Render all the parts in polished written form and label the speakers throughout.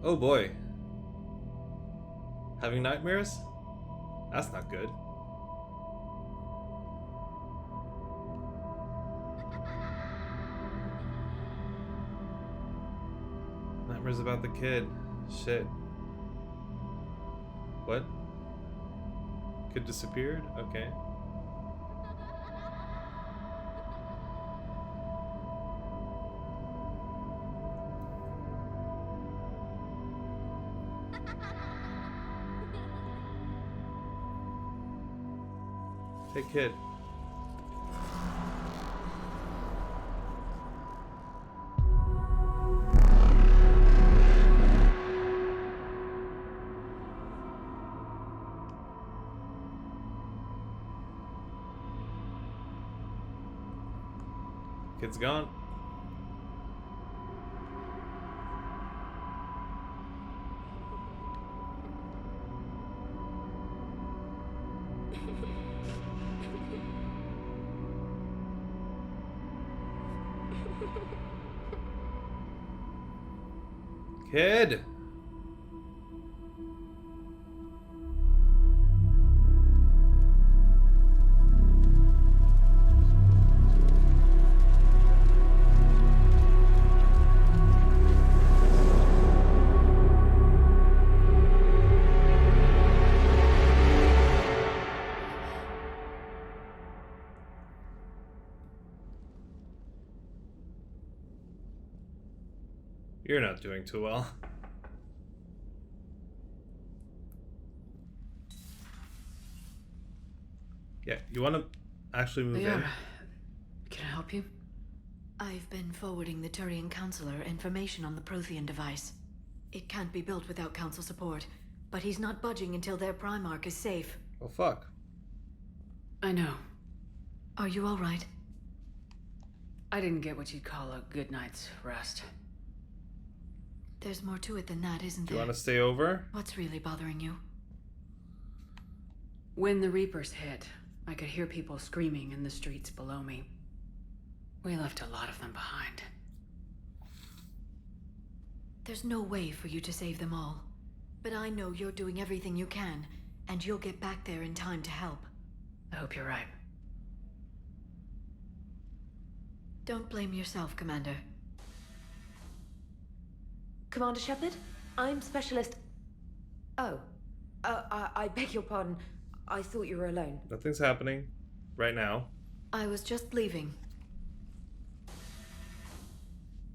Speaker 1: Oh boy. Having nightmares? That's not good. Nightmares about the kid. Shit. What? Kid disappeared? Okay. Hey kid. Kid's gone. Kid! You're not doing too well. Yeah, you want to actually move in?
Speaker 2: Can I help you?
Speaker 3: I've been forwarding the Turian Counselor information on the Prothean device. It can't be built without Council support, but he's not budging until their Primarch is safe.
Speaker 1: Oh fuck.
Speaker 2: I know.
Speaker 3: Are you alright?
Speaker 2: I didn't get what you'd call a good night's rest.
Speaker 3: There's more to it than that, isn't
Speaker 1: Do you
Speaker 3: there?
Speaker 1: want to stay over?
Speaker 3: What's really bothering you?
Speaker 2: When the Reapers hit, I could hear people screaming in the streets below me. We left a lot of them behind.
Speaker 3: There's no way for you to save them all. But I know you're doing everything you can, and you'll get back there in time to help.
Speaker 2: I hope you're right.
Speaker 3: Don't blame yourself, Commander.
Speaker 4: Commander Shepard, I'm Specialist... Oh. I beg your pardon. I thought you were alone.
Speaker 1: Nothing's happening right now.
Speaker 3: I was just leaving.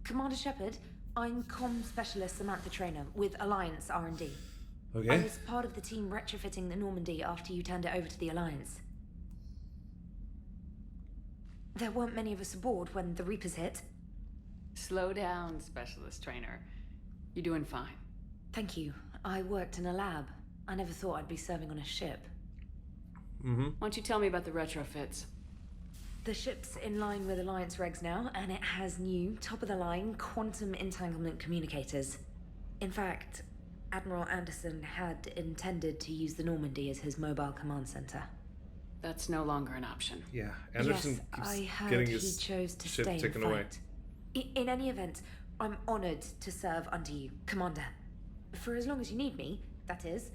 Speaker 4: Commander Shepard, I'm Comm Specialist Samantha Trainer with Alliance R&D.
Speaker 1: Okay.
Speaker 4: I was part of the team retrofitting the Normandy after you turned it over to the Alliance. There weren't many of us aboard when the Reapers hit.
Speaker 2: Slow down, Specialist Trainer. You're doing fine.
Speaker 4: Thank you. I worked in a lab. I never thought I'd be serving on a ship.
Speaker 1: Mm-hmm.
Speaker 2: Why don't you tell me about the retrofits?
Speaker 4: The ship's in line with Alliance regs now, and it has new, top-of-the-line, quantum entanglement communicators. In fact, Admiral Anderson had intended to use the Normandy as his mobile command center.
Speaker 2: That's no longer an option.
Speaker 1: Yeah, Anderson
Speaker 4: yes, I
Speaker 1: keeps
Speaker 4: heard
Speaker 1: getting
Speaker 4: he
Speaker 1: his
Speaker 4: chose to
Speaker 1: ship
Speaker 4: stay and
Speaker 1: taken away.
Speaker 4: fight. In any event, I'm honored to serve under you, Commander. For as long as you need me, that is.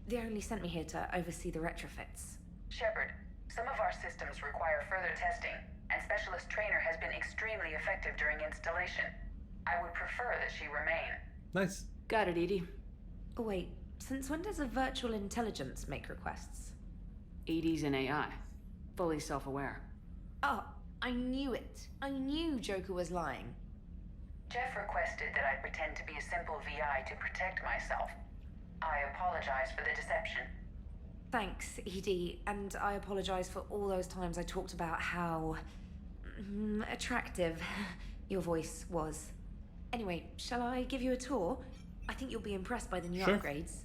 Speaker 4: They only sent me here to oversee the retrofits.
Speaker 5: Shepard, some of our systems require further testing, and Specialist Trainer has been extremely effective during installation. I would prefer that she remain.
Speaker 1: Nice.
Speaker 2: Got it, Edie.
Speaker 4: Oh wait, since when does a virtual intelligence make requests?
Speaker 2: Edie's an AI. Fully self-aware.
Speaker 4: Oh, I knew it. I knew Joker was lying.
Speaker 5: Jeff requested that I pretend to be a simple VI to protect myself. I apologize for the deception.
Speaker 4: Thanks, Edie, and I apologize for all those times I talked about how... attractive your voice was. Anyway, shall I give you a tour? I think you'll be impressed by the new
Speaker 1: Sure.
Speaker 4: upgrades.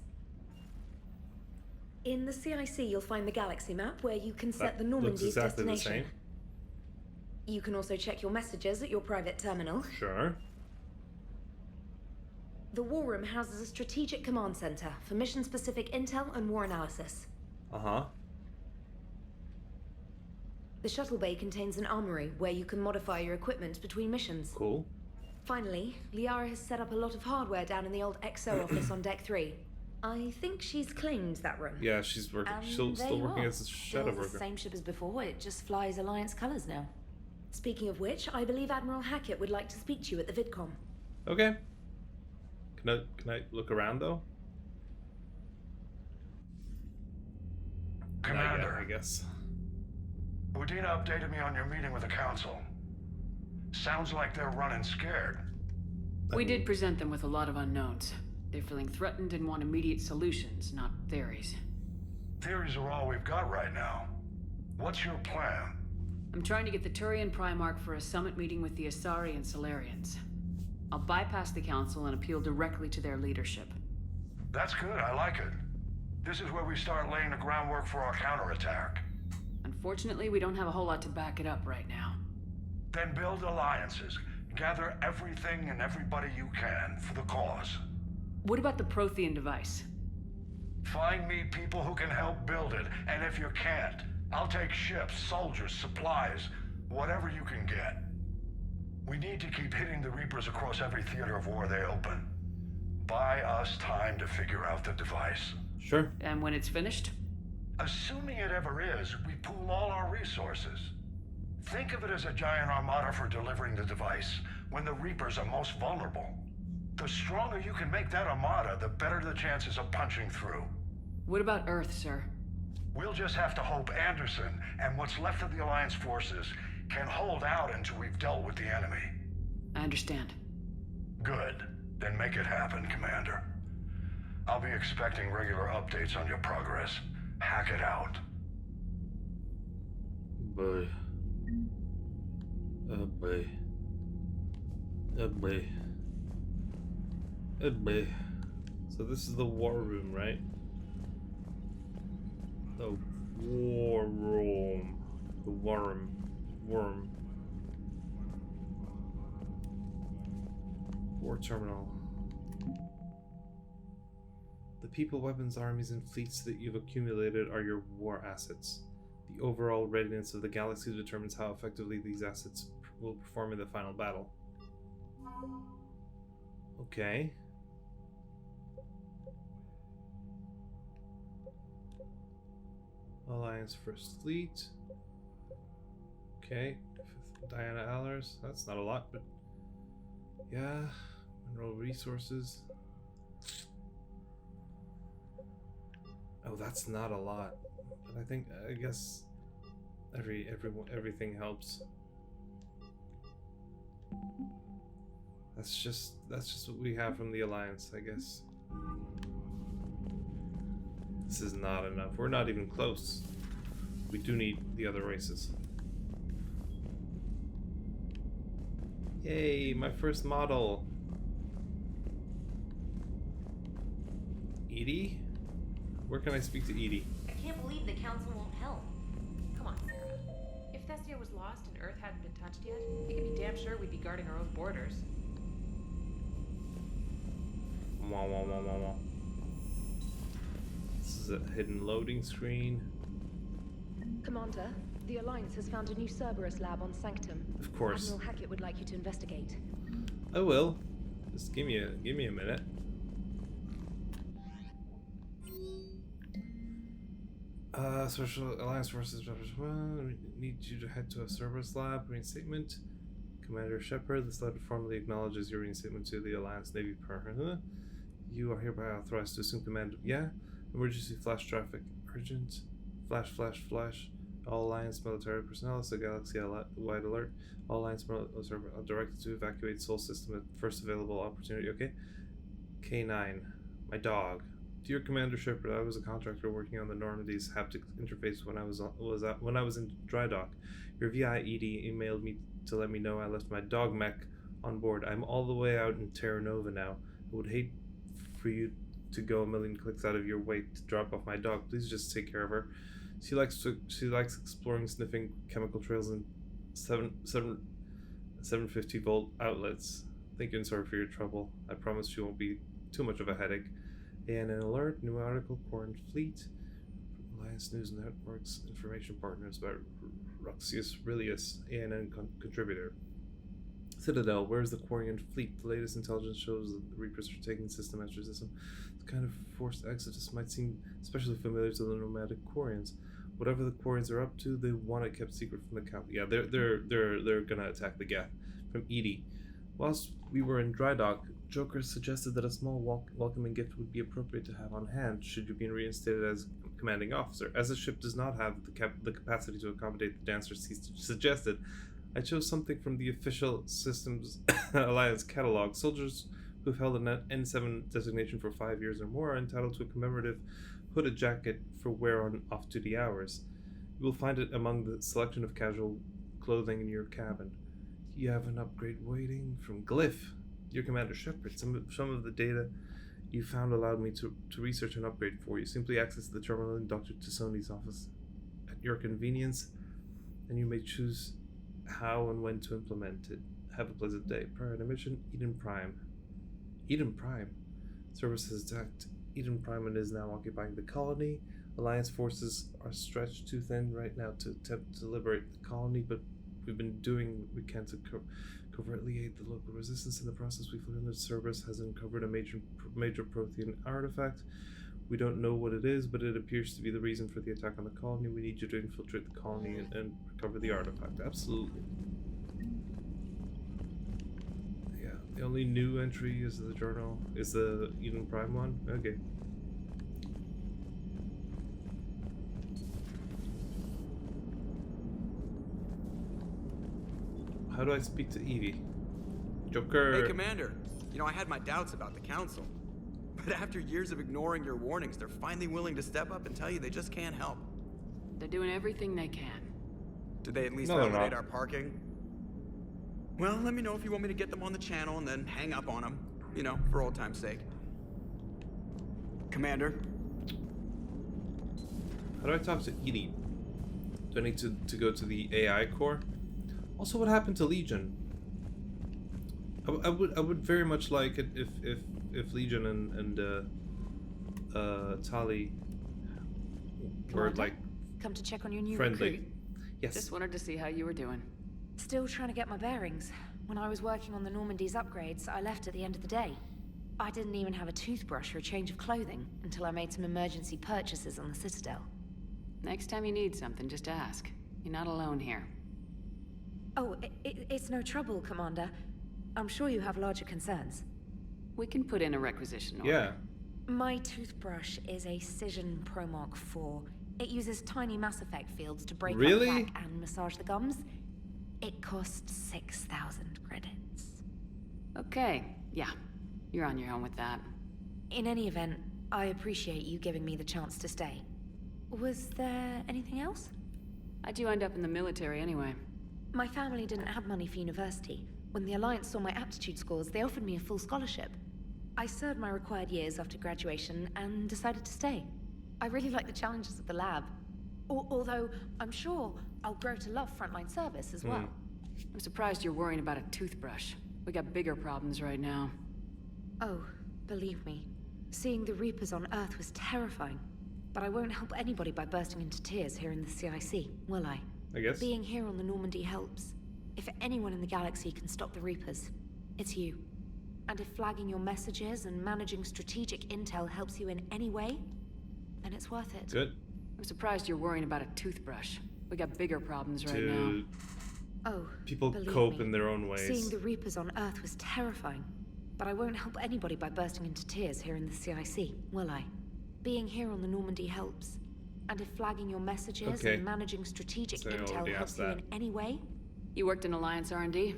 Speaker 4: In the CIC, you'll find the galaxy map where you can set the
Speaker 1: Looks
Speaker 4: Normandy's
Speaker 1: exactly the
Speaker 4: destination.
Speaker 1: same.
Speaker 4: You can also check your messages at your private terminal.
Speaker 1: Sure.
Speaker 4: The War Room houses a strategic command center for mission-specific intel and war analysis.
Speaker 1: Uh-huh.
Speaker 4: The shuttle bay contains an armory where you can modify your equipment between missions.
Speaker 1: Cool.
Speaker 4: Finally, Liara has set up a lot of hardware down in the old XO office on deck 3. I think she's claimed that room.
Speaker 1: Yeah, she's working.
Speaker 4: And
Speaker 1: She's
Speaker 4: there
Speaker 1: still
Speaker 4: you
Speaker 1: working
Speaker 4: are.
Speaker 1: as a
Speaker 4: Still
Speaker 1: shadow
Speaker 4: the
Speaker 1: worker.
Speaker 4: same ship as before, it just flies Alliance colors now. Speaking of which, I believe Admiral Hackett would like to speak to you at the VidCon.
Speaker 1: Okay. Can I look around though?
Speaker 6: Commander,
Speaker 1: I guess.
Speaker 6: Udina updated me on your meeting with the Council. Sounds like they're running scared.
Speaker 2: We did present them with a lot of unknowns. They're feeling threatened and want immediate solutions, not theories.
Speaker 6: Theories are all we've got right now. What's your plan?
Speaker 2: I'm trying to get the Turian Primarch for a summit meeting with the Asari and Solarians. I'll bypass the Council and appeal directly to their leadership.
Speaker 6: That's good, I like it. This is where we start laying the groundwork for our counterattack.
Speaker 2: Unfortunately, we don't have a whole lot to back it up right now.
Speaker 6: Then build alliances. Gather everything and everybody you can for the cause.
Speaker 2: What about the Prothean device?
Speaker 6: Find me people who can help build it, and if you can't, I'll take ships, soldiers, supplies, whatever you can get. We need to keep hitting the Reapers across every theater of war they open. Buy us time to figure out the device.
Speaker 1: Sure.
Speaker 2: And when it's finished?
Speaker 6: Assuming it ever is, we pool all our resources. Think of it as a giant armada for delivering the device when the Reapers are most vulnerable. The stronger you can make that armada, the better the chances of punching through.
Speaker 2: What about Earth, sir?
Speaker 6: We'll just have to hope Anderson and what's left of the Alliance forces can hold out until we've dealt with the enemy.
Speaker 2: I understand.
Speaker 6: Good. Then make it happen, Commander. I'll be expecting regular updates on your progress. Hack it out.
Speaker 1: Boy. Oh boy. Oh boy. Oh boy. So this is the war room, right? The war room. The worm. Worm. War terminal. The people, weapons, armies, and fleets that you've accumulated are your war assets. The overall readiness of the galaxy determines how effectively these assets will perform in the final battle. Okay. Alliance First Fleet. Okay. Diana Allers. That's not a lot, but yeah. Mineral resources. Oh, that's not a lot. But I guess everything helps. That's just what we have from the Alliance, I guess. This is not enough. We're not even close. We do need the other races. Yay, my first model. Edie? Where can I speak to Edie?
Speaker 7: I can't believe the council won't help. Come on, Sarah. If Thessia was lost and Earth hadn't been touched yet, we could be damn sure we'd be guarding our own borders.
Speaker 1: Wah, wah, wah, wah, wah. This is a hidden loading screen.
Speaker 4: Commander, the Alliance has found a new Cerberus lab on Sanctum.
Speaker 1: Of course.
Speaker 4: Admiral Hackett would like you to investigate.
Speaker 1: I will. Just give me a minute. Social Alliance forces. We need you to head to a Cerberus lab. Reinstatement. Commander Shepard, this letter formally acknowledges your reinstatement to the Alliance Navy per. You are hereby authorized to assume command. Yeah. Emergency flash traffic. Urgent. Flash, flash, flash. All Alliance military personnel, so galaxy-wide alert. All Alliance military are directed to evacuate Sol System at first available opportunity. Okay. K9. My dog. Dear Commander Shepard, I was a contractor working on the Normandy's haptic interface when I was in dry dock. Your VI Edie emailed me to let me know I left my dog mech on board. I'm all the way out in Terra Nova now. I would hate for you to go a million clicks out of your way to drop off my dog. Please just take care of her. She likes exploring, sniffing chemical trails in 750 volt outlets. Thank you and sorry for your trouble. I promise she won't be too much of a headache. And an alert, new article, Quarren Fleet, Alliance News Networks, information partners about Ruxius Rilius, ANN contributor. Citadel, where's the Quarian fleet? The latest intelligence shows that the Reapers are taking system after system. The kind of forced exodus might seem especially familiar to the nomadic Quarians. Whatever the Quarians are up to, they want it kept secret from the count. Yeah, they're gonna attack the Geth. From Edie. Whilst we were in dry dock, Joker suggested that a small welcoming gift would be appropriate to have on hand should you be reinstated as commanding officer. As the ship does not have the capacity to accommodate the dancers he suggested, I chose something from the official Systems Alliance catalog. Soldiers who've held an N7 designation for 5 years or more are entitled to a commemorative hooded jacket for wear on off-duty hours. You will find it among the selection of casual clothing in your cabin. You have an upgrade waiting from Glyph, your commander Shepard. Some of the data you found allowed me to research an upgrade for you. Simply access the terminal in Dr. Tassoni's office at your convenience, and you may choose how and when to implement it. Have a pleasant day. Prior to mission, Eden Prime. Eden Prime? Cerberus has attacked Eden Prime and is now occupying the colony. Alliance forces are stretched too thin right now to attempt to liberate the colony, but we've been doing what we can to covertly aid the local resistance. In the process, we've learned that Cerberus has uncovered a major Prothean artifact. We don't know what it is, but it appears to be the reason for the attack on the colony. We need you to infiltrate the colony and recover the artifact. Absolutely. Yeah, the only new entry is the journal, is the Eden Prime one? Okay. How do I speak to Evie? Joker!
Speaker 8: Hey, Commander. You know, I had my doubts about the Council. But after years of ignoring your warnings, they're finally willing to step up and tell you they just can't help.
Speaker 2: They're doing everything they can.
Speaker 8: Did they at least
Speaker 1: No, they're
Speaker 8: validate
Speaker 1: not.
Speaker 8: our parking? Well, let me know if you want me to get them on the channel and then hang up on them. You know, for old time's sake. Commander?
Speaker 1: How do I talk to Edie? Do I need to go to the AI core? Also, what happened to Legion? I would very much like it if Legion and Tali were
Speaker 4: Commander?
Speaker 1: like
Speaker 4: Come to check on your new
Speaker 1: friendly.
Speaker 4: recruit.
Speaker 1: Yes.
Speaker 2: Just wanted to see how you were doing.
Speaker 4: Still trying to get my bearings. When I was working on the Normandy's upgrades, I left at the end of the day. I didn't even have a toothbrush or a change of clothing until I made some emergency purchases on the Citadel.
Speaker 2: Next time you need something, just ask. You're not alone here.
Speaker 4: Oh, it's no trouble, Commander. I'm sure you have larger concerns.
Speaker 2: We can put in a requisition order.
Speaker 1: Yeah.
Speaker 4: My toothbrush is a Cision Pro Mark IV. It uses tiny Mass Effect fields to break
Speaker 1: Really?
Speaker 4: up plaque and massage the gums. It costs 6,000 credits.
Speaker 2: Okay, yeah. You're on your own with that.
Speaker 4: In any event, I appreciate you giving me the chance to stay. Was there anything else?
Speaker 2: How'd you end up in the military anyway?
Speaker 4: My family didn't have money for university. When the Alliance saw my aptitude scores, they offered me a full scholarship. I served my required years after graduation and decided to stay. I really like the challenges of the lab. Although, I'm sure I'll grow to love frontline service as well.
Speaker 2: I'm surprised you're worrying about a toothbrush. We got bigger problems right now.
Speaker 4: Oh, believe me, seeing the Reapers on Earth was terrifying. But I won't help anybody by bursting into tears here in the CIC, will I?
Speaker 1: I guess.
Speaker 4: Being here on the Normandy helps. If anyone in the galaxy can stop the Reapers, it's you. And if flagging your messages and managing strategic intel helps you in any way, then it's worth it.
Speaker 1: Good.
Speaker 2: I'm surprised you're worrying about a toothbrush. We got bigger problems right now.
Speaker 1: To
Speaker 4: Oh,
Speaker 1: people
Speaker 4: believe
Speaker 1: cope
Speaker 4: me,
Speaker 1: in their own ways.
Speaker 4: seeing the Reapers on Earth was terrifying. But I won't help anybody by bursting into tears here in the CIC, will I? Being here on the Normandy helps. And if flagging your messages
Speaker 1: Okay.
Speaker 4: and managing strategic
Speaker 1: So I
Speaker 4: intel
Speaker 1: already
Speaker 4: helps
Speaker 1: asked
Speaker 4: you
Speaker 1: that.
Speaker 4: in any way,
Speaker 2: You worked in Alliance R&D?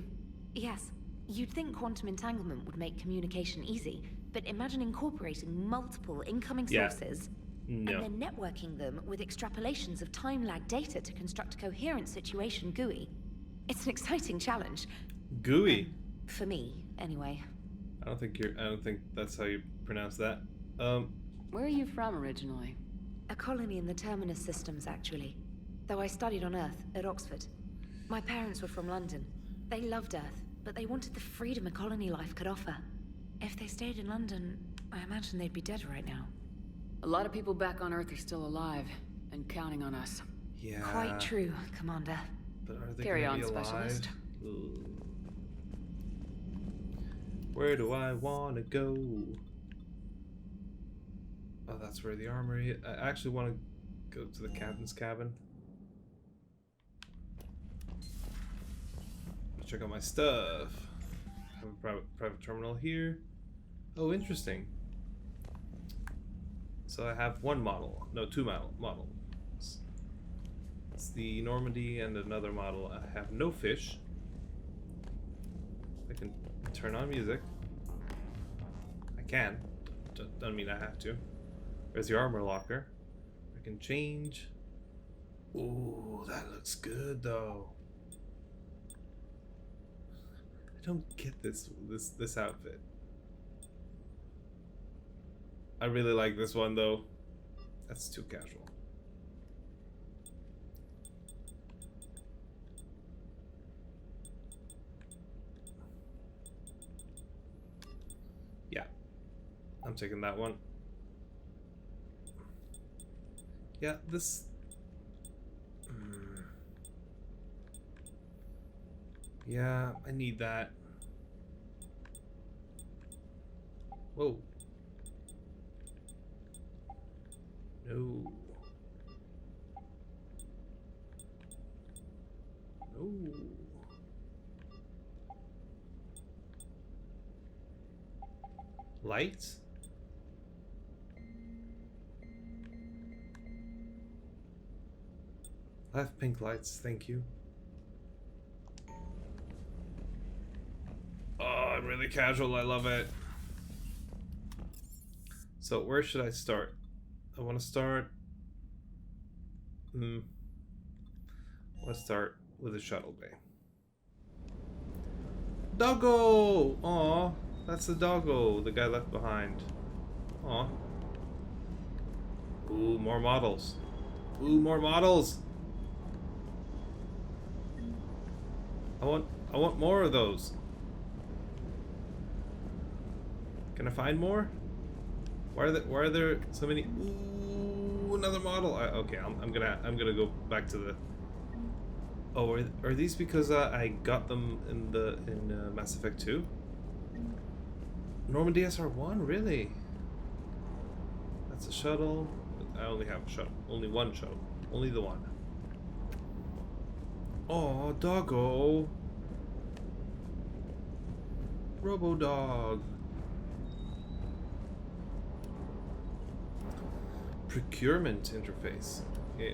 Speaker 4: yes. You'd think quantum entanglement would make communication easy, but imagine incorporating multiple incoming
Speaker 1: Yeah.
Speaker 4: sources
Speaker 1: No.
Speaker 4: and then networking them with extrapolations of time-lag data to construct a coherent situation GUI. It's an exciting challenge.
Speaker 1: Gooey.
Speaker 4: For me, anyway.
Speaker 1: I don't think that's how you pronounce that.
Speaker 2: Where are you from originally?
Speaker 4: A colony in the Terminus systems, actually. Though I studied on Earth, at Oxford. My parents were from London. They loved Earth, but they wanted the freedom a colony life could offer. If they stayed in London, I imagine they'd be dead right now.
Speaker 2: A lot of people back on Earth are still alive, and counting on us.
Speaker 1: Yeah.
Speaker 4: Quite true, Commander.
Speaker 1: But are they
Speaker 2: Carry
Speaker 1: gonna
Speaker 2: on,
Speaker 1: be alive?
Speaker 2: Specialist.
Speaker 1: Ugh. Where do I want to go? Oh, that's where the armory. I actually want to go to the captain's cabin. Check out my stuff. I have a private terminal here. Oh, interesting. So I have one model. No, two models. It's the Normandy and another model. I have no fish. I can turn on music. I can. Doesn't mean I have to. There's the armor locker. I can change. Ooh, that looks good though. I don't get this outfit. I really like this one though. That's too casual. Yeah, I'm taking that one. Yeah, this. Yeah, I need that. Whoa. No. No. Lights? I have pink lights, thank you. Oh, I'm really casual, I love it. So where should I start? I want to start... Let's start with the shuttle bay. Doggo! Aw, that's the doggo, the guy left behind. Aw. Ooh, more models. Ooh, more models! I want more of those. Can I find more? Why are there so many? Ooh, another model. Okay, I'm gonna go back to the. Oh, are these because I got them in Mass Effect 2? Normandy SR1, really? That's a shuttle. I only have a shuttle. Only one shuttle. Only the one. Oh, doggo. Robo dog. Procurement interface. Yeah.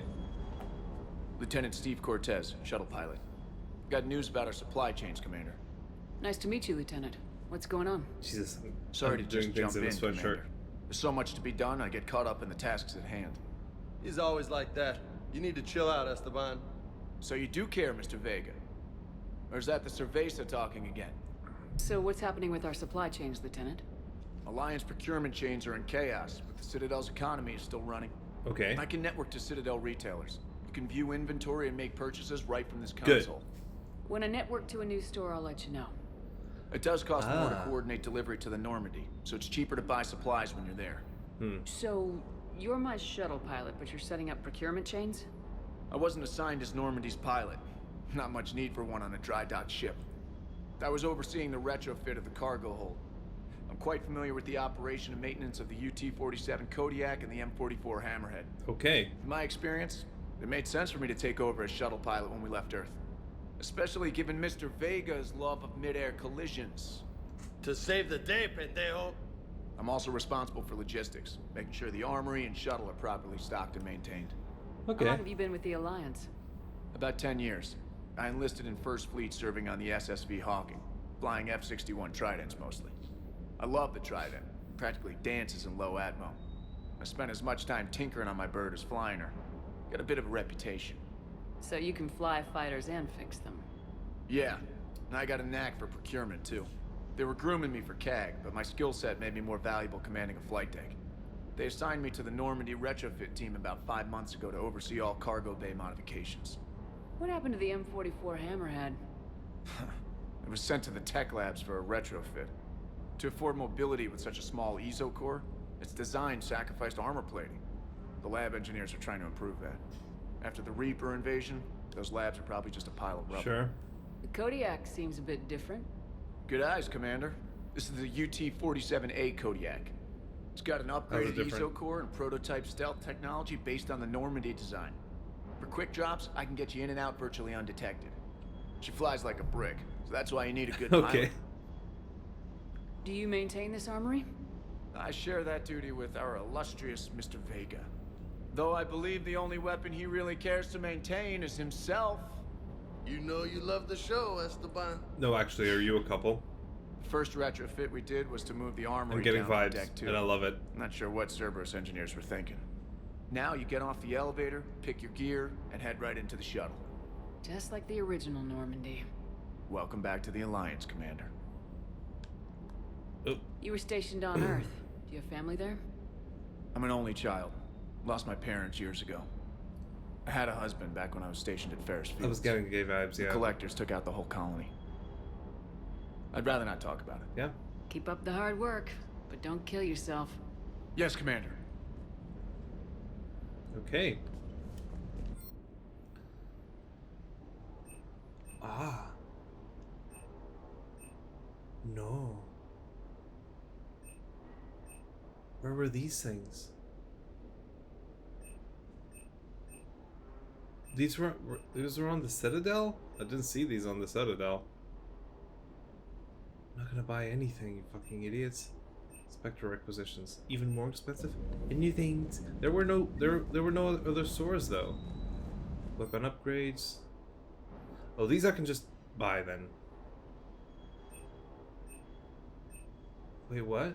Speaker 9: Lieutenant Steve Cortez, shuttle pilot. Got news about our supply chains, Commander.
Speaker 2: Nice to meet you, Lieutenant. What's going on?
Speaker 1: Jesus.
Speaker 9: Sorry to
Speaker 1: doing
Speaker 9: just jump in,
Speaker 1: a sweatshirt.
Speaker 9: Commander. There's so much to be done, I get caught up in the tasks at hand.
Speaker 10: He's always like that. You need to chill out, Esteban.
Speaker 9: So you do care, Mr. Vega? Or is that the Cerveza talking again?
Speaker 2: So what's happening with our supply chains, Lieutenant?
Speaker 9: Alliance procurement chains are in chaos, but the Citadel's economy is still running.
Speaker 1: Okay.
Speaker 9: I can network to Citadel retailers. You can view inventory and make purchases right from this console.
Speaker 1: Good.
Speaker 2: When I network to a new store, I'll let you know.
Speaker 9: It does cost more to coordinate delivery to the Normandy, so it's cheaper to buy supplies when you're there.
Speaker 2: So, you're my shuttle pilot, but you're setting up procurement chains?
Speaker 9: I wasn't assigned as Normandy's pilot. Not much need for one on a dry dock ship. I was overseeing the retrofit of the cargo hold. I'm quite familiar with the operation and maintenance of the UT-47 Kodiak and the M44 Hammerhead.
Speaker 1: Okay.
Speaker 9: In my experience, it made sense for me to take over as shuttle pilot when we left Earth. Especially given Mr. Vega's love of mid-air collisions.
Speaker 10: To save the day, pendejo.
Speaker 9: I'm also responsible for logistics, making sure the armory and shuttle are properly stocked and maintained.
Speaker 1: Okay.
Speaker 2: How long have you been with the Alliance?
Speaker 9: About 10 years. I enlisted in First Fleet serving on the SSV Hawking, flying F-61 Tridents mostly. I love the Trident, practically dances in low atmo. I spent as much time tinkering on my bird as flying her. Got a bit of a reputation.
Speaker 2: So you can fly fighters and fix them.
Speaker 9: Yeah, and I got a knack for procurement too. They were grooming me for CAG, but my skill set made me more valuable commanding a flight deck. They assigned me to the Normandy retrofit team about 5 months ago to oversee all cargo bay modifications.
Speaker 2: What happened to the M44 Hammerhead?
Speaker 9: It was sent to the tech labs for a retrofit. To afford mobility with such a small ESO core, its design sacrificed armor plating. The lab engineers are trying to improve that. After the Reaper invasion, those labs are probably just a pile of rubble.
Speaker 1: Sure.
Speaker 2: The Kodiak seems a bit different.
Speaker 9: Good eyes, Commander. This is the UT-47A Kodiak. It's got an upgraded
Speaker 1: different?
Speaker 9: ESO core and prototype stealth technology based on the Normandy design. For quick drops, I can get you in and out virtually undetected. She flies like a brick, so that's why you need a good pilot.
Speaker 1: Okay.
Speaker 2: Do you maintain this armory?
Speaker 9: I share that duty with our illustrious Mr. Vega. Though I believe the only weapon he really cares to maintain is himself.
Speaker 10: You know you love the show, Esteban.
Speaker 1: No, actually, are you a couple?
Speaker 9: First retrofit we did was to move the armory
Speaker 1: I'm getting
Speaker 9: down on
Speaker 1: vibes,
Speaker 9: deck 2.
Speaker 1: and I love it.
Speaker 9: Not sure what Cerberus engineers were thinking. Now you get off the elevator, pick your gear, and head right into the shuttle.
Speaker 2: Just like the original Normandy.
Speaker 9: Welcome back to the Alliance, Commander.
Speaker 2: You were stationed on Earth. Do you have family there?
Speaker 9: I'm an only child. Lost my parents years ago. I had a husband back when I was stationed at Ferris Field.
Speaker 1: I was getting gay vibes,
Speaker 9: The
Speaker 1: yeah.
Speaker 9: collectors took out the whole colony. I'd rather not talk about it.
Speaker 1: Yeah.
Speaker 2: Keep up the hard work, but don't kill yourself.
Speaker 9: Yes, Commander.
Speaker 1: Okay. Ah. No. Where were these things? These were on the Citadel? I didn't see these on the Citadel. I'm not gonna buy anything, you fucking idiots. Spectre requisitions. Even more expensive? Anything. There were no other stores though. Weapon upgrades. Oh, these I can just buy then. Wait, what?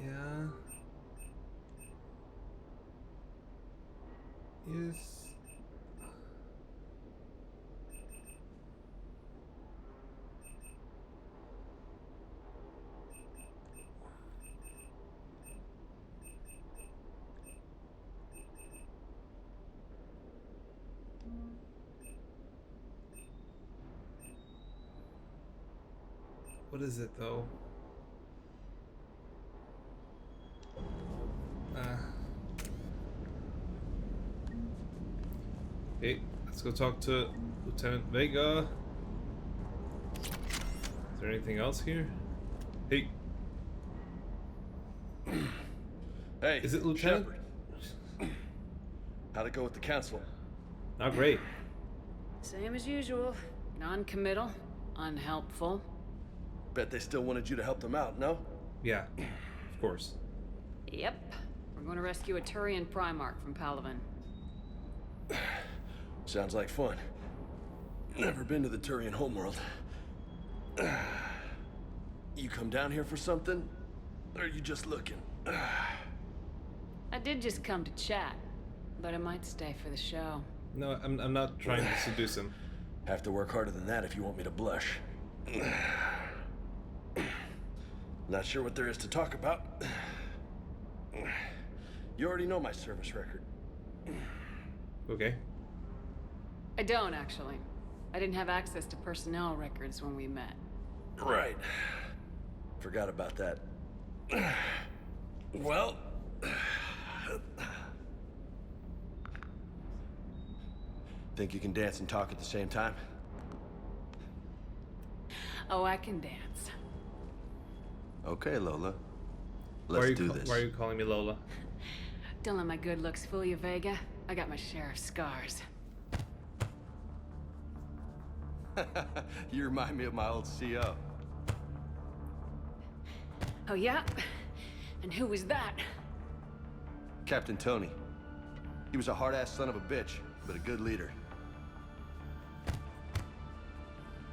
Speaker 1: Yeah. Yes. What is it though? Hey, let's go talk to Lieutenant Vega. Is there anything else here? Hey.
Speaker 10: Hey,
Speaker 1: Is it Lieutenant?
Speaker 10: Shepard. How'd it go with the council?
Speaker 1: Not great.
Speaker 2: Same as usual. Non-committal, unhelpful.
Speaker 10: Bet they still wanted you to help them out, no?
Speaker 1: Yeah, of course.
Speaker 2: Yep. We're going to rescue a Turian Primarch from Palaven.
Speaker 10: Sounds like fun. Never been to the Turian homeworld. You come down here for something? Or are you just looking?
Speaker 2: I did just come to chat, but I might stay for the show.
Speaker 1: No, I'm not trying to seduce him.
Speaker 10: Have to work harder than that if you want me to blush. Not sure what there is to talk about. You already know my service record.
Speaker 1: Okay.
Speaker 2: I don't, actually. I didn't have access to personnel records when we met.
Speaker 10: Right. Forgot about that. Well... Think you can dance and talk at the same time?
Speaker 2: Oh, I can dance.
Speaker 10: Okay, Lola. Let's do this.
Speaker 1: Why are you calling me Lola?
Speaker 2: Don't let my good looks fool you, Vega. I got my share of scars.
Speaker 10: You remind me of my old CO.
Speaker 2: Oh, yeah? And who was that?
Speaker 10: Captain Tony. He was a hard-ass son of a bitch, but a good leader.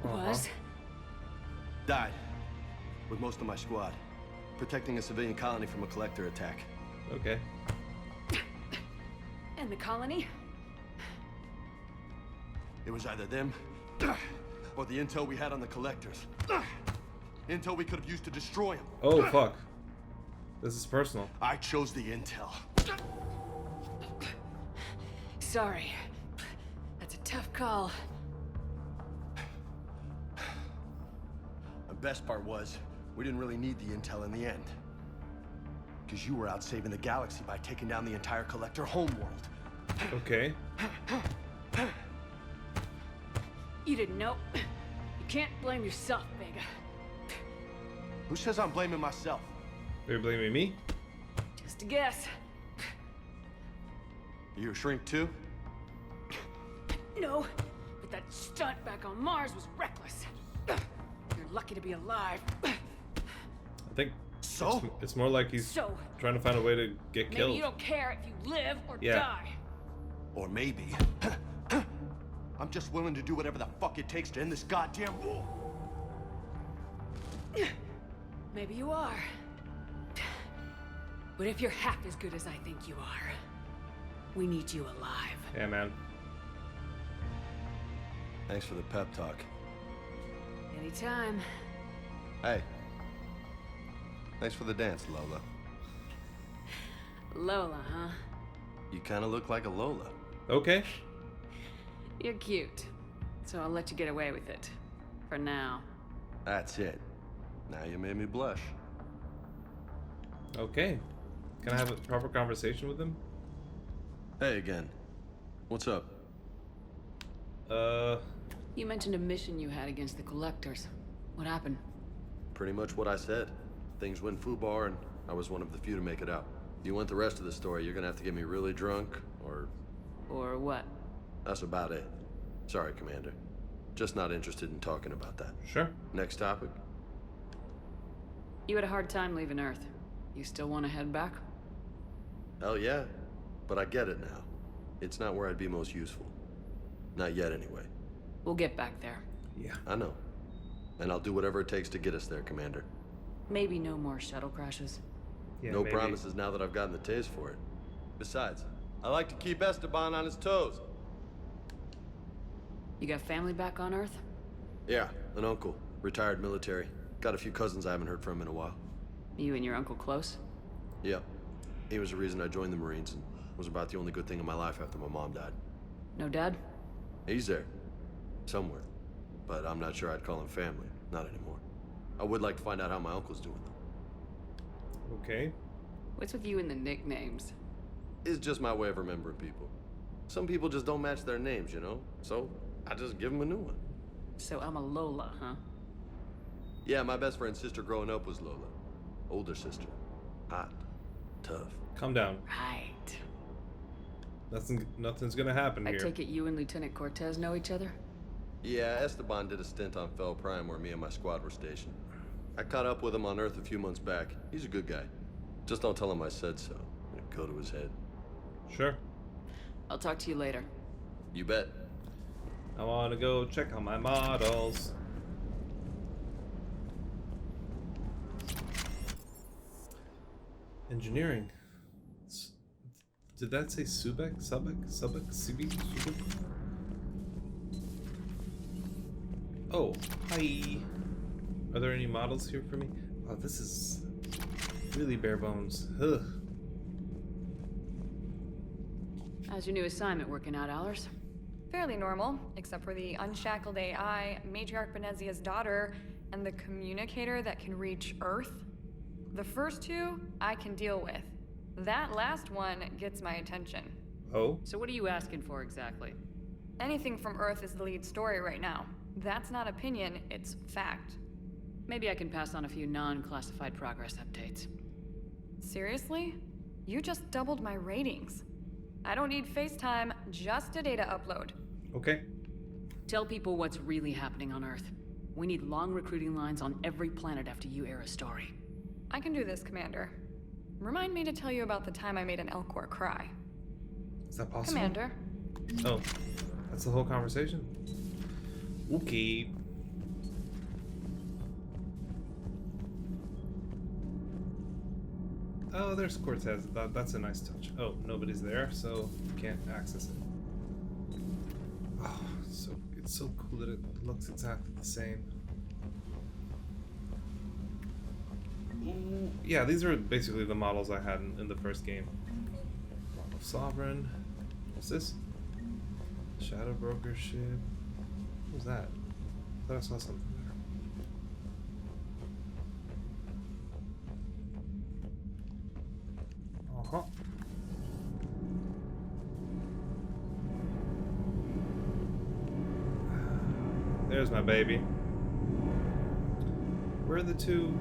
Speaker 2: Was?
Speaker 10: Died. With most of my squad. Protecting a civilian colony from a collector attack.
Speaker 1: Okay.
Speaker 2: And the colony?
Speaker 10: It was either them, or the intel we had on the collectors. Intel we could have used to destroy them.
Speaker 1: Oh, fuck. This is personal.
Speaker 10: I chose the intel.
Speaker 2: Sorry. That's a tough call.
Speaker 10: The best part was, we didn't really need the intel in the end. Because you were out saving the galaxy by taking down the entire Collector homeworld.
Speaker 1: Okay.
Speaker 2: You didn't know. You can't blame yourself, Vega.
Speaker 10: Who says I'm blaming myself?
Speaker 1: They're blaming me?
Speaker 2: Just a guess.
Speaker 10: You a shrink too?
Speaker 2: No, but that stunt back on Mars was reckless. You're lucky to be alive.
Speaker 1: I think
Speaker 10: So?
Speaker 1: it's more like he's
Speaker 2: So,
Speaker 1: trying to find a way to get
Speaker 2: maybe
Speaker 1: killed.
Speaker 2: you don't care if you live or
Speaker 1: Yeah.
Speaker 2: die.
Speaker 10: Or maybe... I'm just willing to do whatever the fuck it takes to end this goddamn war.
Speaker 2: Maybe you are. But if you're half as good as I think you are, we need you alive.
Speaker 1: Yeah, man.
Speaker 10: Thanks for the pep talk.
Speaker 2: Anytime.
Speaker 10: Hey. Thanks for the dance, Lola.
Speaker 2: Lola, huh?
Speaker 10: You kind of look like a Lola.
Speaker 1: Okay.
Speaker 2: You're cute. So I'll let you get away with it. For now.
Speaker 10: That's it. Now you made me blush.
Speaker 1: Okay. Can I have a proper conversation with him?
Speaker 10: Hey again. What's up?
Speaker 2: You mentioned a mission you had against the Collectors. What happened?
Speaker 10: Pretty much what I said. Things went foobar and I was one of the few to make it out. If you want the rest of the story, you're gonna have to get me really drunk, or...
Speaker 2: Or what?
Speaker 10: That's about it. Sorry, Commander. Just not interested in talking about that.
Speaker 1: Sure.
Speaker 10: Next topic?
Speaker 2: You had a hard time leaving Earth. You still want to head back?
Speaker 10: Hell yeah. But I get it now. It's not where I'd be most useful. Not yet, anyway.
Speaker 2: We'll get back there.
Speaker 1: Yeah.
Speaker 10: I know. And I'll do whatever it takes to get us there, Commander.
Speaker 2: Maybe no more shuttle crashes.
Speaker 1: Yeah,
Speaker 10: No
Speaker 1: maybe.
Speaker 10: promises now that I've gotten the taste for it. Besides, I like to keep Esteban on his toes.
Speaker 2: You got family back on Earth?
Speaker 10: Yeah, an uncle. Retired military. Got a few cousins I haven't heard from in a while.
Speaker 2: You and your uncle close?
Speaker 10: Yep. He was the reason I joined the Marines and was about the only good thing in my life after my mom died.
Speaker 2: No dad?
Speaker 10: He's there. Somewhere. But I'm not sure I'd call him family. Not anymore. I would like to find out how my uncle's doing, though.
Speaker 1: Okay.
Speaker 2: What's with you and the nicknames?
Speaker 10: It's just my way of remembering people. Some people just don't match their names, you know? So, I just give them a new one.
Speaker 2: So I'm a Lola, huh?
Speaker 10: Yeah, my best friend's sister growing up was Lola. Older sister. Hot. Tough.
Speaker 1: Calm down.
Speaker 2: Right.
Speaker 1: Nothing's gonna happen
Speaker 2: I
Speaker 1: here.
Speaker 2: take it you and Lieutenant Cortez know each other?
Speaker 10: Yeah, Esteban did a stint on Fel Prime where me and my squad were stationed. I caught up with him on Earth a few months back. He's a good guy. Just don't tell him I said so. It'll go to his head.
Speaker 1: Sure.
Speaker 2: I'll talk to you later.
Speaker 10: You bet.
Speaker 1: I wanna go check on my models. Engineering. Did that say Subek? Subek? Oh, hi. Are there any models here for me? Oh, this is really bare bones. Ugh.
Speaker 2: How's your new assignment working out, Allers?
Speaker 11: Fairly normal, except for the unshackled AI, Matriarch Benezia's daughter, and the communicator that can reach Earth. The first two, I can deal with. That last one gets my attention.
Speaker 1: Oh?
Speaker 2: So what are you asking for exactly?
Speaker 11: Anything from Earth is the lead story right now. That's not opinion, it's fact.
Speaker 2: Maybe I can pass on a few non-classified progress updates.
Speaker 11: Seriously? You just doubled my ratings. I don't need FaceTime, just a data upload.
Speaker 1: Okay.
Speaker 2: Tell people what's really happening on Earth. We need long recruiting lines on every planet after you air a story.
Speaker 11: I can do this, Commander. Remind me to tell you about the time I made an Elcor cry.
Speaker 1: Is that possible?
Speaker 11: Commander.
Speaker 1: Oh, that's the whole conversation? Okay. Oh, there's Cortez. That's a nice touch. Oh, nobody's there, so you can't access it. Oh, it's so cool that it looks exactly the same. Ooh, yeah, these are basically the models I had in the first game. Model Sovereign. What's this? Shadow Broker ship. What was that? I thought I saw something there. Uh-huh. There's my baby. Where are the two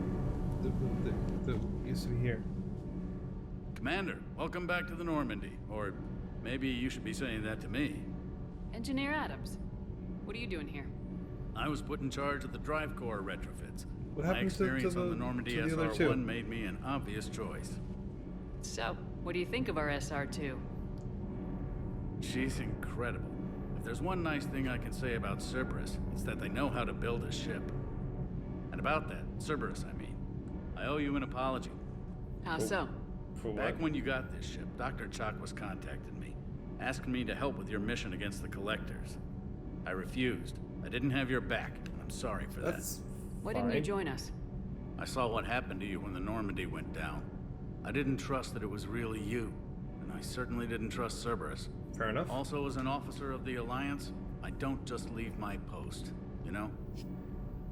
Speaker 1: that used to be here?
Speaker 12: Commander, welcome back to the Normandy. Or maybe you should be saying that to me.
Speaker 2: Engineer Adams, what are you doing here?
Speaker 12: I was put in charge of the drive core retrofits.
Speaker 1: What
Speaker 12: My
Speaker 1: happened
Speaker 12: experience
Speaker 1: to
Speaker 12: on the Normandy
Speaker 1: to the other two?
Speaker 12: SR-1 made me an obvious choice.
Speaker 2: So, what do you think of our SR-2?
Speaker 12: She's incredible. If there's one nice thing I can say about Cerberus, it's that they know how to build a ship. And about that, Cerberus, I mean, I owe you an apology.
Speaker 2: How so?
Speaker 1: For what?
Speaker 12: Back when you got this ship, Dr. Chakwas contacted me, asking me to help with your mission against the Collectors. I refused. I didn't have your back, and I'm sorry for
Speaker 1: That's
Speaker 12: that.
Speaker 2: Why didn't you
Speaker 1: fine.
Speaker 2: join us?
Speaker 12: I saw what happened to you when the Normandy went down. I didn't trust that it was really you, and I certainly didn't trust Cerberus.
Speaker 1: Fair enough.
Speaker 12: Also, as an officer of the Alliance, I don't just leave my post, you know?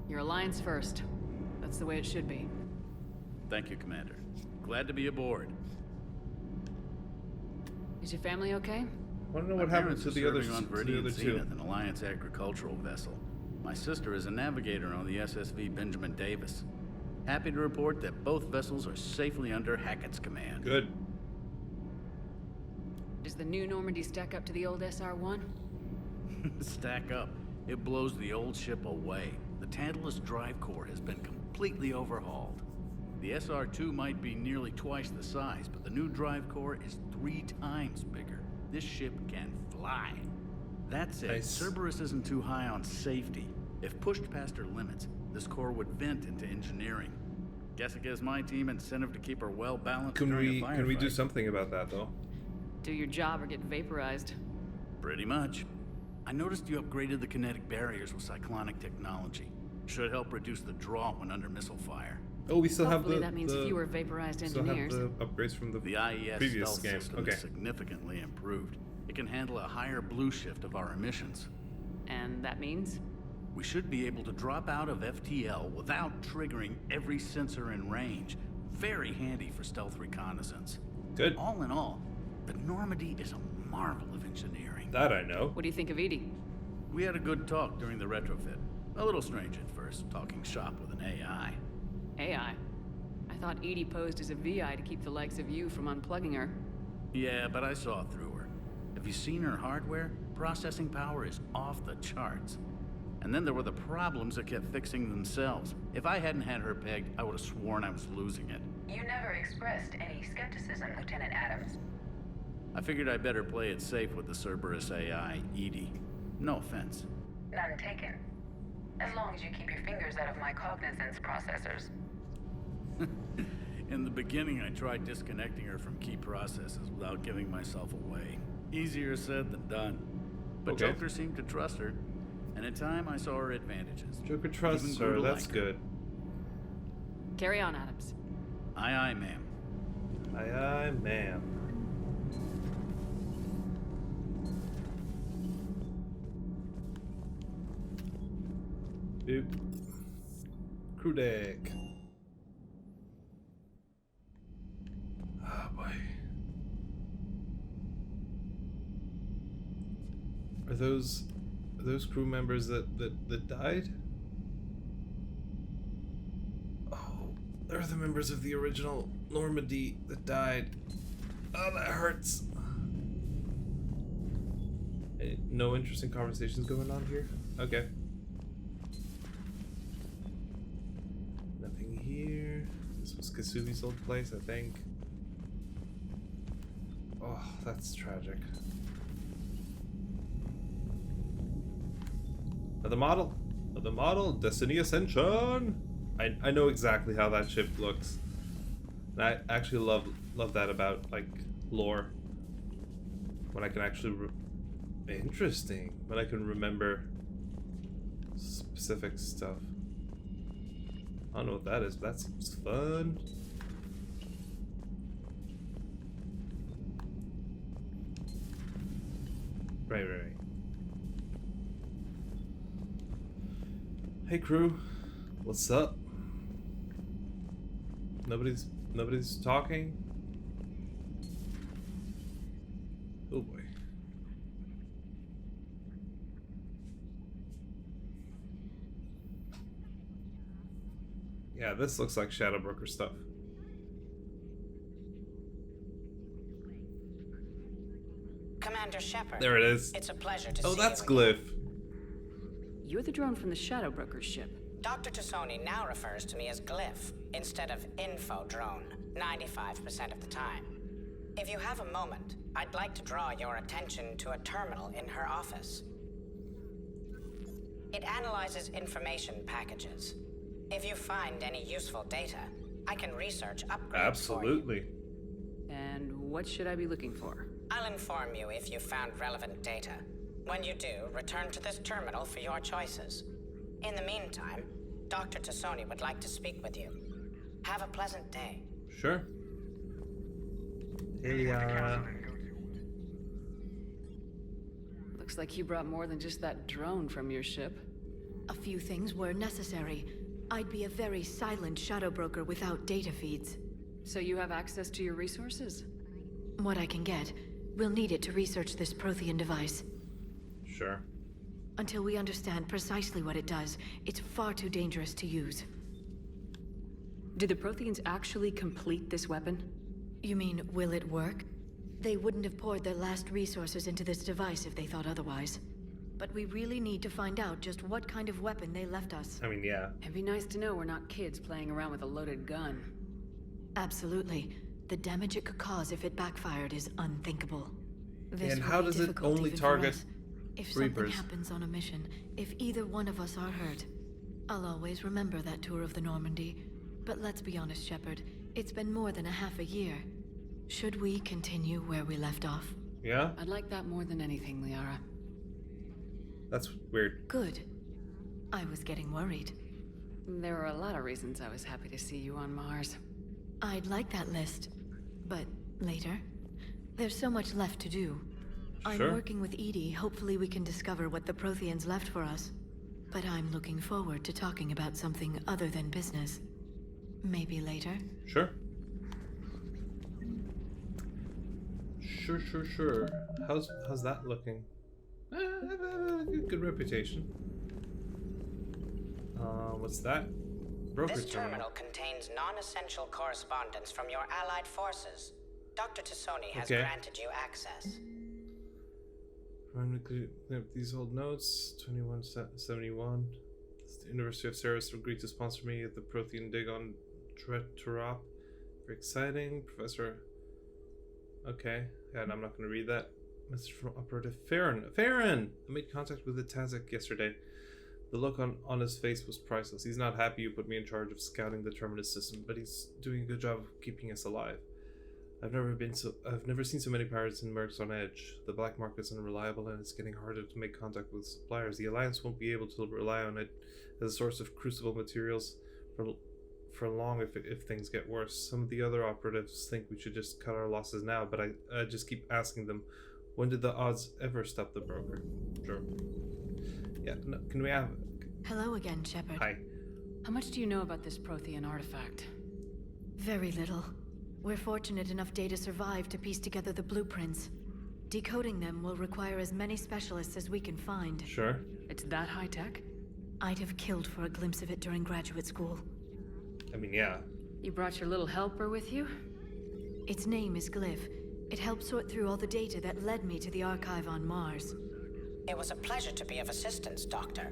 Speaker 2: Your alliance first. That's the way it should be.
Speaker 12: Thank you, Commander. Glad to be aboard.
Speaker 2: Is your family okay?
Speaker 1: I want to know
Speaker 12: My
Speaker 1: what happened
Speaker 12: parents
Speaker 1: to
Speaker 12: are
Speaker 1: the other
Speaker 12: serving on
Speaker 1: to the
Speaker 12: Viridian
Speaker 1: other two.
Speaker 12: Zenith, an Alliance agricultural vessel. My sister is a navigator on the SSV Benjamin Davis. Happy to report that both vessels are safely under Hackett's command.
Speaker 1: Good.
Speaker 2: Does the new Normandy stack up to the old SR-1?
Speaker 12: Stack up. It blows the old ship away. The Tantalus drive core has been completely overhauled. The SR-2 might be nearly twice the size, but the new drive core is 3 times bigger. This ship can fly. That said,
Speaker 1: Nice.
Speaker 12: Cerberus isn't too high on safety. If pushed past her limits, this core would vent into engineering. Guess it gives my team incentive to keep her well balanced
Speaker 1: Can
Speaker 12: during
Speaker 1: we
Speaker 12: a
Speaker 1: do
Speaker 12: firefight.
Speaker 1: something about that though?
Speaker 2: Do your job or get vaporized.
Speaker 12: Pretty much. I noticed you upgraded the kinetic barriers with cyclonic technology. Should help reduce the draw when under missile fire.
Speaker 1: Oh, we still
Speaker 2: Hopefully
Speaker 1: have
Speaker 2: that means fewer vaporized
Speaker 1: still have
Speaker 2: engineers.
Speaker 1: the upgrades from the
Speaker 12: The IES
Speaker 1: previous
Speaker 12: stealth
Speaker 1: game.
Speaker 12: system
Speaker 1: Okay.
Speaker 12: is significantly improved. It can handle a higher blue shift of our emissions.
Speaker 2: And that means?
Speaker 12: We should be able to drop out of FTL without triggering every sensor in range. Very handy for stealth reconnaissance.
Speaker 1: Good.
Speaker 12: All in all, the Normandy is a marvel of engineering.
Speaker 1: That I know.
Speaker 2: What do you think of Edie?
Speaker 12: We had a good talk during the retrofit. A little strange at first, talking shop with an AI.
Speaker 2: AI? I thought Edie posed as a VI to keep the likes of you from unplugging her.
Speaker 12: Yeah, but I saw through her. Have you seen her hardware? Processing power is off the charts. And then there were the problems that kept fixing themselves. If I hadn't had her pegged, I would have sworn I was losing it.
Speaker 5: You never expressed any skepticism, Lieutenant Adams.
Speaker 12: I figured I'd better play it safe with the Cerberus AI, Edie. No offense.
Speaker 5: None taken. As long as you keep your fingers out of my cognizance processors.
Speaker 12: In the beginning, I tried disconnecting her from key processes without giving myself away. Easier said than done. But
Speaker 1: Okay.
Speaker 12: Joker seemed to trust her, and in time I saw her advantages.
Speaker 1: Joker trusts
Speaker 12: Even grew
Speaker 1: her.
Speaker 12: to
Speaker 1: That's
Speaker 12: like her.
Speaker 1: good.
Speaker 2: Carry on, Adams.
Speaker 12: Aye, aye, ma'am.
Speaker 1: Aye, aye, ma'am. Boop. Crew deck. Oh boy. Are those crew members that died? Oh, they're the members of the original Normandy that died. Oh, that hurts. No interesting conversations going on here? Okay. Nothing here. This was Kasumi's old place, I think. Oh, that's tragic. Another model. Another model. Destiny Ascension. I know exactly how that ship looks. And I actually love that about like lore. When I can actually interesting. When I can remember specific stuff. I don't know what that is, but that seems fun. Right. Hey crew, what's up? Nobody's talking. Oh boy. Yeah, this looks like Shadow Broker stuff.
Speaker 13: Commander Shepard.
Speaker 1: There it is.
Speaker 13: It's a pleasure to see
Speaker 1: Oh,
Speaker 13: you.
Speaker 1: that's
Speaker 13: again.
Speaker 1: Glyph.
Speaker 2: You're the drone from the Shadow Broker's ship.
Speaker 13: Dr. Tassoni now refers to me as Glyph instead of Info Drone, 95% of the time. If you have a moment, I'd like to draw your attention to a terminal in her office. It analyzes information packages. If you find any useful data, I can research upgrades
Speaker 1: Absolutely.
Speaker 2: And what should I be looking for?
Speaker 13: I'll inform you if you found relevant data. When you do, return to this terminal for your choices. In the meantime, Dr. Tassoni would like to speak with you. Have a pleasant day.
Speaker 1: Sure. Hey, Yara.
Speaker 2: Looks like you brought more than just that drone from your ship.
Speaker 3: A few things were necessary. I'd be a very silent Shadow Broker without data feeds.
Speaker 2: So you have access to your resources?
Speaker 3: What I can get. We'll need it to research this Prothean device.
Speaker 1: Sure.
Speaker 3: Until we understand precisely what it does, it's far too dangerous to use.
Speaker 2: Did the Protheans actually complete this weapon?
Speaker 3: You mean, will it work? They wouldn't have poured their last resources into this device if they thought otherwise. But we really need to find out just what kind of weapon they left us.
Speaker 1: I mean, yeah.
Speaker 2: It'd be nice to know we're not kids playing around with a loaded gun.
Speaker 3: Absolutely. The damage it could cause if it backfired is unthinkable. This
Speaker 1: And
Speaker 3: will
Speaker 1: how
Speaker 3: be
Speaker 1: does it
Speaker 3: difficult
Speaker 1: only
Speaker 3: even for
Speaker 1: target
Speaker 3: us. If something
Speaker 1: Reapers?
Speaker 3: happens on a mission, if either one of us are hurt, I'll always remember that tour of the Normandy. But let's be honest, Shepard. It's been more than a half a year. Should we continue where we left off?
Speaker 1: Yeah?
Speaker 2: I'd like that more than anything, Liara.
Speaker 1: That's weird.
Speaker 3: Good. I was getting worried.
Speaker 2: There were a lot of reasons I was happy to see you on Mars.
Speaker 3: I'd like that list. But later? There's so much left to do. I'm
Speaker 1: Sure.
Speaker 3: working with Edie. Hopefully we can discover what the Protheans left for us. But I'm looking forward to talking about something other than business. Maybe later?
Speaker 1: Sure. Sure. How's that looking? Good reputation. What's that? Broker
Speaker 13: This
Speaker 1: terminal.
Speaker 13: terminal contains non-essential correspondence from your allied forces. Dr. Tassoni has
Speaker 1: Okay.
Speaker 13: granted you access.
Speaker 1: These old notes. 2171. The University of Ceres agreed to sponsor me at the Prothean dig on Tretorop. Very exciting, Professor. Okay, yeah, and I'm not going to read that. Message from Operative Farron. Farron! I made contact with the Tazak yesterday. The look on his face was priceless. He's not happy you put me in charge of scouting the Terminus system, but he's doing a good job of keeping us alive. I've never seen so many pirates and mercs on edge. The black market's unreliable and it's getting harder to make contact with suppliers. The Alliance won't be able to rely on it as a source of crucible materials for long if things get worse. Some of the other operatives think we should just cut our losses now, but I just keep asking them, when did the odds ever stop the broker? Sure. Yeah, no, can we have...
Speaker 3: Hello again, Shepard.
Speaker 1: Hi.
Speaker 2: How much do you know about this Prothean artifact?
Speaker 3: Very little. We're fortunate enough Data survived to piece together the blueprints. Decoding them will require as many specialists as we can find.
Speaker 1: Sure.
Speaker 2: It's that high-tech?
Speaker 3: I'd have killed for a glimpse of it during graduate school.
Speaker 1: I mean, yeah.
Speaker 2: You brought your little helper with you?
Speaker 3: Its name is Glyph. It helped sort through all the data that led me to the archive on Mars.
Speaker 13: It was a pleasure to be of assistance, Doctor.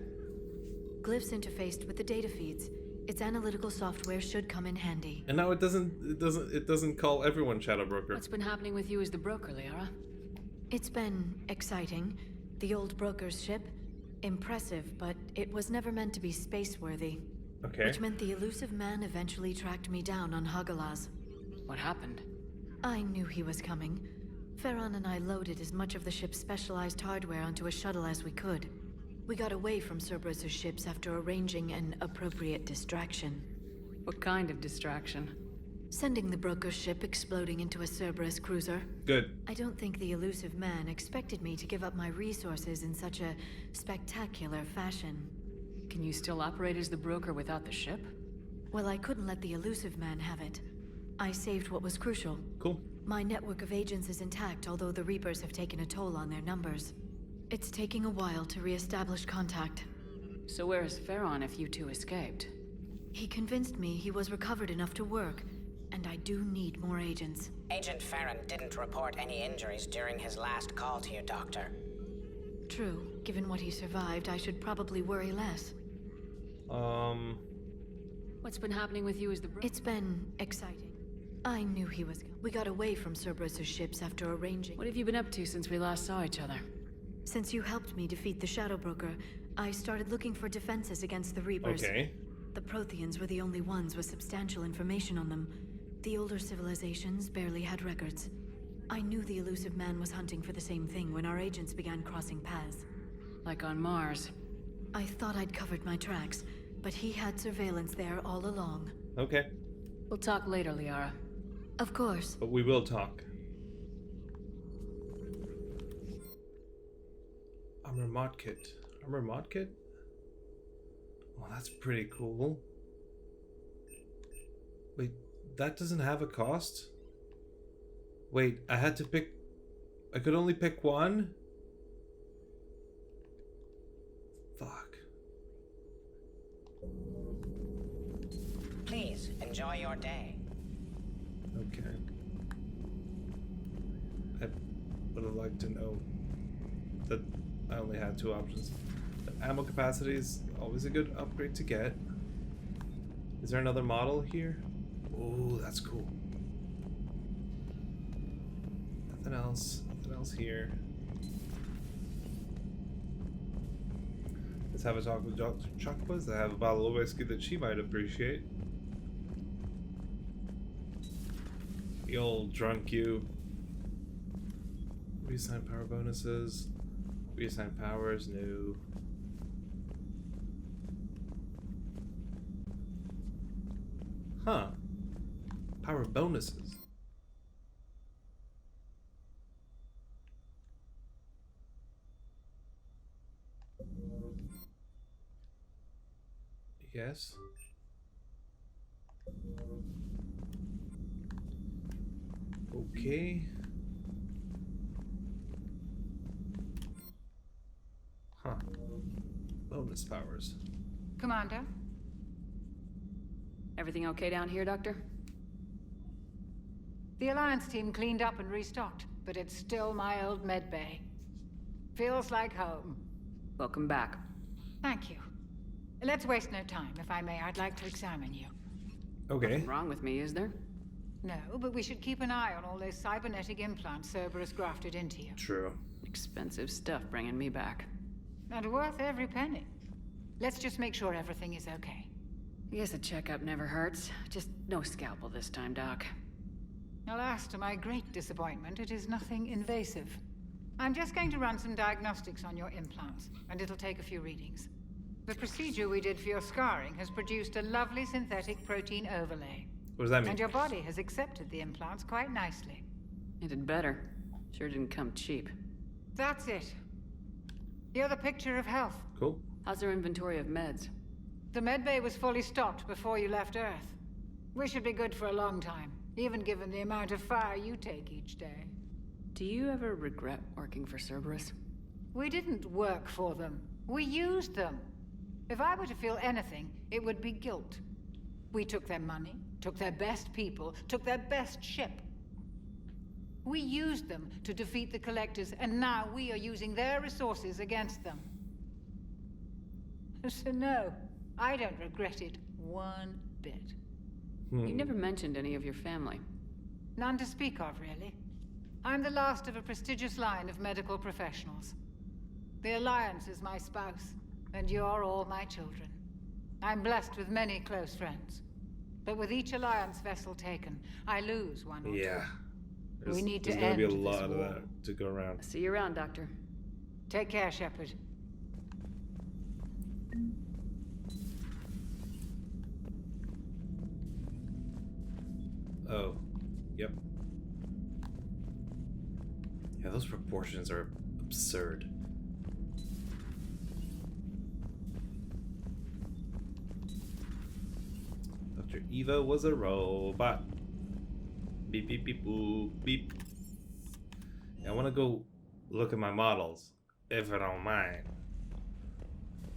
Speaker 3: Glyph's interfaced with the data feeds. Its analytical software should come in handy.
Speaker 1: And now it doesn't call everyone Shadow Broker.
Speaker 2: What's been happening with you as the broker, Liara?
Speaker 3: It's been exciting. The old broker's ship, impressive, but it was never meant to be space-worthy.
Speaker 1: Okay.
Speaker 3: Which meant the elusive man eventually tracked me down on Hagalaz.
Speaker 2: What happened?
Speaker 3: I knew he was coming. Farron and I loaded as much of the ship's specialized hardware onto a shuttle as we could. We got away from Cerberus' ships after arranging an appropriate distraction.
Speaker 2: What kind of distraction?
Speaker 3: Sending the broker's ship exploding into a Cerberus cruiser.
Speaker 1: Good.
Speaker 3: I don't think the elusive man expected me to give up my resources in such a spectacular fashion.
Speaker 2: Can you still operate as the broker without the ship?
Speaker 3: Well, I couldn't let the elusive man have it. I saved what was crucial.
Speaker 1: Cool.
Speaker 3: My network of agents is intact, although the Reapers have taken a toll on their numbers. It's taking a while to re-establish contact.
Speaker 2: So where is Farron if you two escaped?
Speaker 3: He convinced me he was recovered enough to work, and I do need more agents.
Speaker 13: Agent Farron didn't report any injuries during his last call to you, Doctor.
Speaker 3: True. Given what he survived, I should probably worry less.
Speaker 2: What's been happening with you is the...
Speaker 3: It's been exciting. I knew he was... We got away from Cerberus' ships after arranging...
Speaker 2: What have you been up to since we last saw each other?
Speaker 3: Since you helped me defeat the Shadow Broker, I started looking for defenses against the Reapers.
Speaker 1: Okay.
Speaker 3: The Protheans were the only ones with substantial information on them. The older civilizations barely had records. I knew the elusive man was hunting for the same thing when our agents began crossing paths.
Speaker 2: Like on Mars.
Speaker 3: I thought I'd covered my tracks, but he had surveillance there all along.
Speaker 1: Okay.
Speaker 2: We'll talk later, Liara.
Speaker 3: Of course.
Speaker 1: But we will talk. Armor mod kit. Armor mod kit? Well, that's pretty cool. Wait, that doesn't have a cost? Wait, I had to pick... I could only pick one? Fuck.
Speaker 13: Please, enjoy your day.
Speaker 1: Okay. I would have liked to know that I only had two options. But ammo capacity is always a good upgrade to get. Is there another model here? Oh, that's cool. Nothing else. Nothing else here. Let's have a talk with Dr. Chuckwas. I have a bottle of whiskey that she might appreciate. The old drunk you. Reassign power bonuses. Reassign powers, no. Huh. Power bonuses. Yes. Okay. Huh. Bonus powers.
Speaker 14: Commander?
Speaker 2: Everything okay down here, Doctor?
Speaker 14: The Alliance team cleaned up and restocked, but it's still my old med bay. Feels like home.
Speaker 2: Welcome back.
Speaker 14: Thank you. Let's waste no time. If I may, I'd like to examine you.
Speaker 1: Okay.
Speaker 2: Nothing wrong with me, is there?
Speaker 14: No, but we should keep an eye on all those cybernetic implants Cerberus grafted into you.
Speaker 1: True.
Speaker 2: Expensive stuff bringing me back.
Speaker 14: And worth every penny. Let's just make sure everything is okay.
Speaker 2: I guess a checkup never hurts. Just no scalpel this time, Doc.
Speaker 14: Alas, to my great disappointment, it is nothing invasive. I'm just going to run some diagnostics on your implants, and it'll take a few readings. The procedure we did for your scarring has produced a lovely synthetic protein overlay.
Speaker 1: What does that mean?
Speaker 14: And your body has accepted the implants quite nicely.
Speaker 2: It did better. Sure didn't come cheap.
Speaker 14: That's it. You're the picture of health.
Speaker 1: Cool.
Speaker 2: How's our inventory of meds?
Speaker 14: The medbay was fully stocked before you left Earth. We should be good for a long time, even given the amount of fire you take each day.
Speaker 2: Do you ever regret working for Cerberus?
Speaker 14: We didn't work for them. We used them. If I were to feel anything, it would be guilt. We took their money, took their best people, took their best ship. We used them to defeat the Collectors, and now we are using their resources against them. So no, I don't regret it one bit.
Speaker 2: You never mentioned any of your family.
Speaker 14: None to speak of, really. I'm the last of a prestigious line of medical professionals. The Alliance is my spouse, and you're all my children. I'm blessed with many close friends. But with each Alliance vessel taken, I lose one or
Speaker 1: Yeah.
Speaker 14: two. We need to
Speaker 1: There's
Speaker 14: end
Speaker 1: gonna be a
Speaker 14: this
Speaker 1: lot of
Speaker 14: war.
Speaker 1: that to go around.
Speaker 2: I'll see you around, Doctor.
Speaker 14: Take care, Shepard.
Speaker 1: Oh. Yep. Yeah, those proportions are absurd. Dr. Eva was a robot. Beep beep beep boop beep. Yeah, I want to go look at my models, if I don't mind.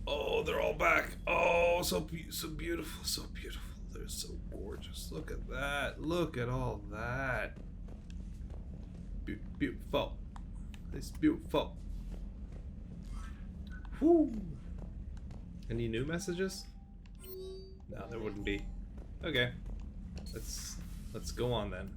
Speaker 1: Oh, they're all back. Oh, so beautiful, so beautiful. They're so gorgeous. Look at that. Look at all that. Beautiful. It's beautiful. Whoo. Any new messages? No, there wouldn't be. Okay. Let's go on then.